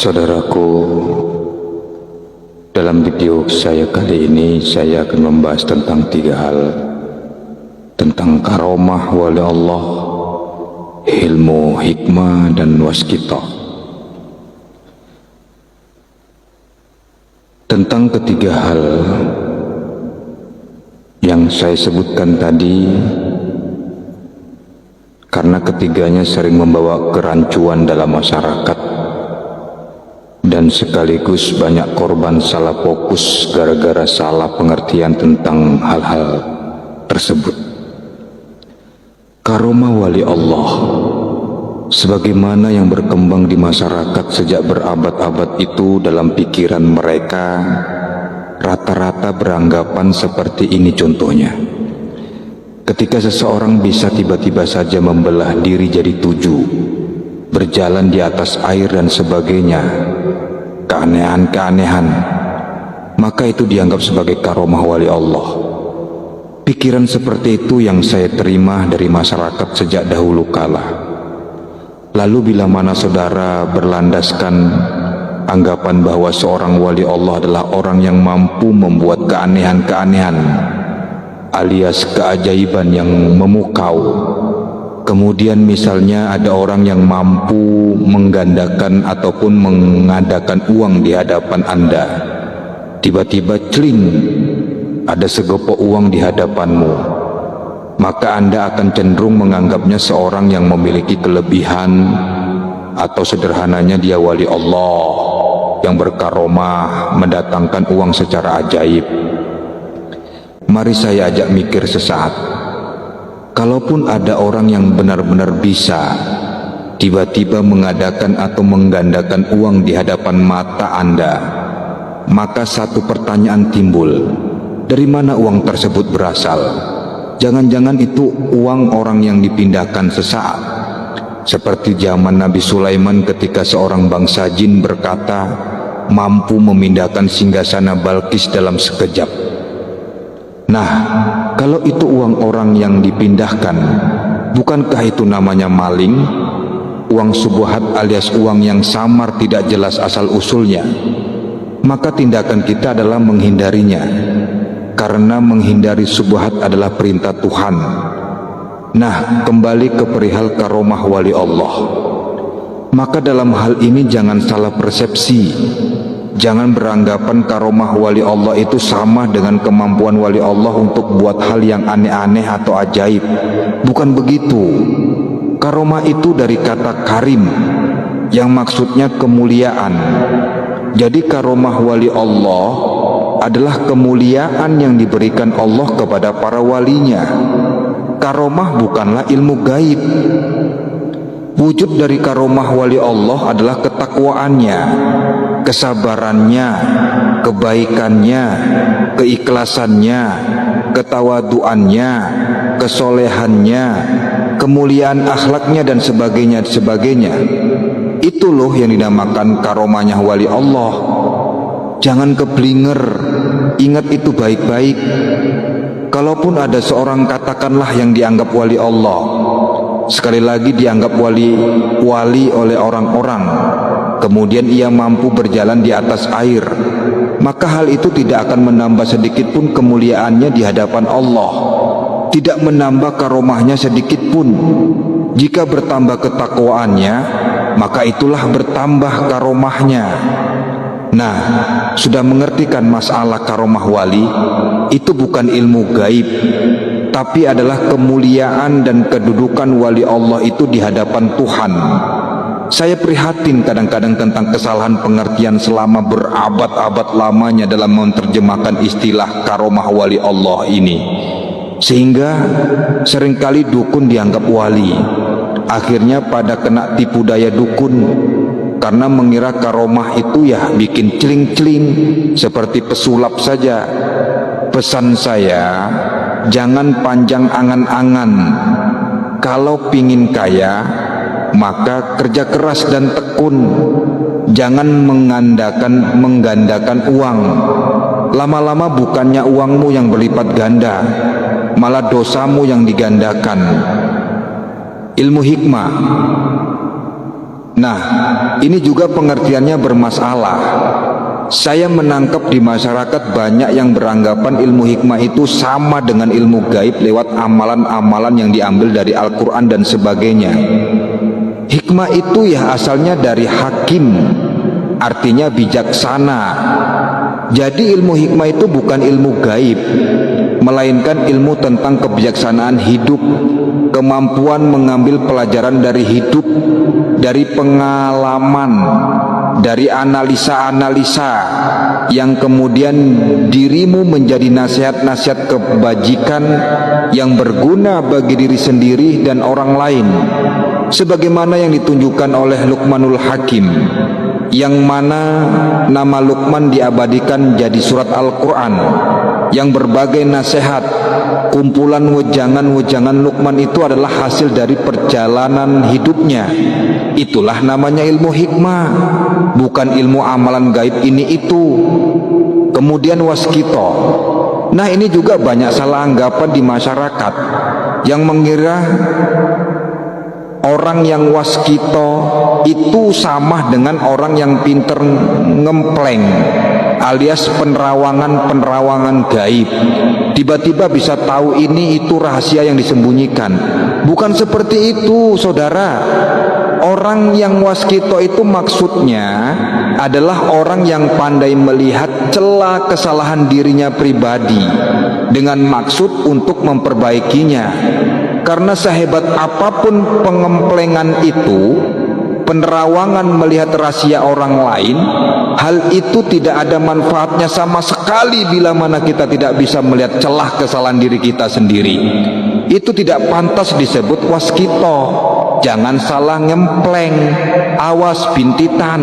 Saudaraku, dalam video saya kali ini saya akan membahas tentang 3 hal. Tentang karomah wali Allah, ilmu, hikmah, dan waskita. Tentang ketiga hal yang saya sebutkan tadi, karena ketiganya sering membawa kerancuan dalam masyarakat dan sekaligus banyak korban salah fokus gara-gara salah pengertian tentang hal-hal tersebut. Karomah wali Allah sebagaimana yang berkembang di masyarakat sejak berabad-abad itu, dalam pikiran mereka rata-rata beranggapan seperti ini contohnya. Ketika seseorang bisa tiba-tiba saja membelah diri jadi 7, berjalan di atas air dan sebagainya, keanehan-keanehan, maka itu dianggap sebagai karomah wali Allah. Pikiran seperti itu yang saya terima dari masyarakat sejak dahulu kala. Lalu bila mana saudara berlandaskan anggapan bahwa seorang wali Allah adalah orang yang mampu membuat keanehan-keanehan alias keajaiban yang memukau, kemudian misalnya ada orang yang mampu menggandakan ataupun mengadakan uang di hadapan Anda, tiba-tiba celing ada segopok uang di hadapanmu, maka Anda akan cenderung menganggapnya seorang yang memiliki kelebihan, atau sederhananya dia wali Allah yang berkaromah mendatangkan uang secara ajaib. Mari saya ajak mikir sesaat. Kalaupun ada orang yang benar-benar bisa tiba-tiba mengadakan atau menggandakan uang di hadapan mata Anda, maka satu pertanyaan timbul. Dari mana uang tersebut berasal? Jangan-jangan itu uang orang yang dipindahkan sesaat, seperti zaman Nabi Sulaiman ketika seorang bangsa jin berkata mampu memindahkan singgasana Balkis dalam sekejap. Nah, kalau itu uang orang yang dipindahkan, bukankah itu namanya maling? Uang subuhat alias uang yang samar, tidak jelas asal usulnya. Maka tindakan kita adalah menghindarinya, karena menghindari subuhat adalah perintah Tuhan. Nah, kembali ke perihal karomah wali Allah. Maka dalam hal ini jangan salah persepsi. Jangan beranggapan karomah wali Allah itu sama dengan kemampuan wali Allah untuk buat hal yang aneh-aneh atau ajaib. Bukan begitu. Karomah itu dari kata karim, yang maksudnya kemuliaan. Jadi karomah wali Allah adalah kemuliaan yang diberikan Allah kepada para walinya. Karomah bukanlah ilmu gaib. Wujud dari karomah wali Allah adalah ketakwaannya, kesabarannya, kebaikannya, keikhlasannya, ketawaduannya, kesolehannya, kemuliaan akhlaknya, dan sebagainya. Itu loh yang dinamakan karomahnya wali Allah. Jangan keblinger, ingat itu baik-baik. Kalaupun ada seorang katakanlah yang dianggap wali Allah, sekali lagi dianggap wali oleh orang-orang, kemudian ia mampu berjalan di atas air, maka hal itu tidak akan menambah sedikit pun kemuliaannya di hadapan Allah, tidak menambah karomahnya sedikit pun. Jika bertambah ketakwaannya, maka itulah bertambah karomahnya. Nah, sudah mengerti kan masalah karomah wali? Itu bukan ilmu gaib, tapi adalah kemuliaan dan kedudukan wali Allah itu di hadapan Tuhan. Saya prihatin kadang-kadang tentang kesalahan pengertian selama berabad-abad lamanya dalam menerjemahkan istilah karomah wali Allah ini, sehingga seringkali dukun dianggap wali. Akhirnya pada kena tipu daya dukun, karena mengira karomah itu ya bikin celing-celing seperti pesulap saja. Pesan saya, jangan panjang angan-angan. Kalau pingin kaya, maka kerja keras dan tekun. Jangan menggandakan uang. Lama-lama bukannya uangmu yang berlipat ganda, malah dosamu yang digandakan. Ilmu hikmah. Nah, ini juga pengertiannya bermasalah. Saya menangkap di masyarakat banyak yang beranggapan ilmu hikmah itu sama dengan ilmu gaib lewat amalan-amalan yang diambil dari Al-Quran dan sebagainya. Hikmah itu ya asalnya dari hakim, artinya bijaksana. Jadi ilmu hikmah itu bukan ilmu gaib, melainkan ilmu tentang kebijaksanaan hidup, kemampuan mengambil pelajaran dari hidup, dari pengalaman, dari analisa-analisa, yang kemudian dirimu menjadi nasihat-nasihat kebajikan yang berguna bagi diri sendiri dan orang lain, sebagaimana yang ditunjukkan oleh Luqmanul Hakim, yang mana nama Luqman diabadikan jadi surat Al-Quran, yang berbagai nasihat, kumpulan wejangan-wejangan Luqman itu adalah hasil dari perjalanan hidupnya. Itulah namanya ilmu hikmah, bukan ilmu amalan gaib ini itu. Kemudian waskito. Nah, ini juga banyak salah anggapan di masyarakat yang mengira orang yang waskito itu sama dengan orang yang pinter ngempleng, alias penerawangan gaib. Tiba-tiba bisa tahu ini itu rahasia yang disembunyikan. Bukan seperti itu, saudara. Orang yang waskito itu maksudnya adalah orang yang pandai melihat celah kesalahan dirinya pribadi dengan maksud untuk memperbaikinya. Karena sehebat apapun pengemplengan itu, penerawangan melihat rahasia orang lain, hal itu tidak ada manfaatnya sama sekali bila mana kita tidak bisa melihat celah kesalahan diri kita sendiri. Itu tidak pantas disebut waskito. Jangan salah ngempleng, awas bintitan.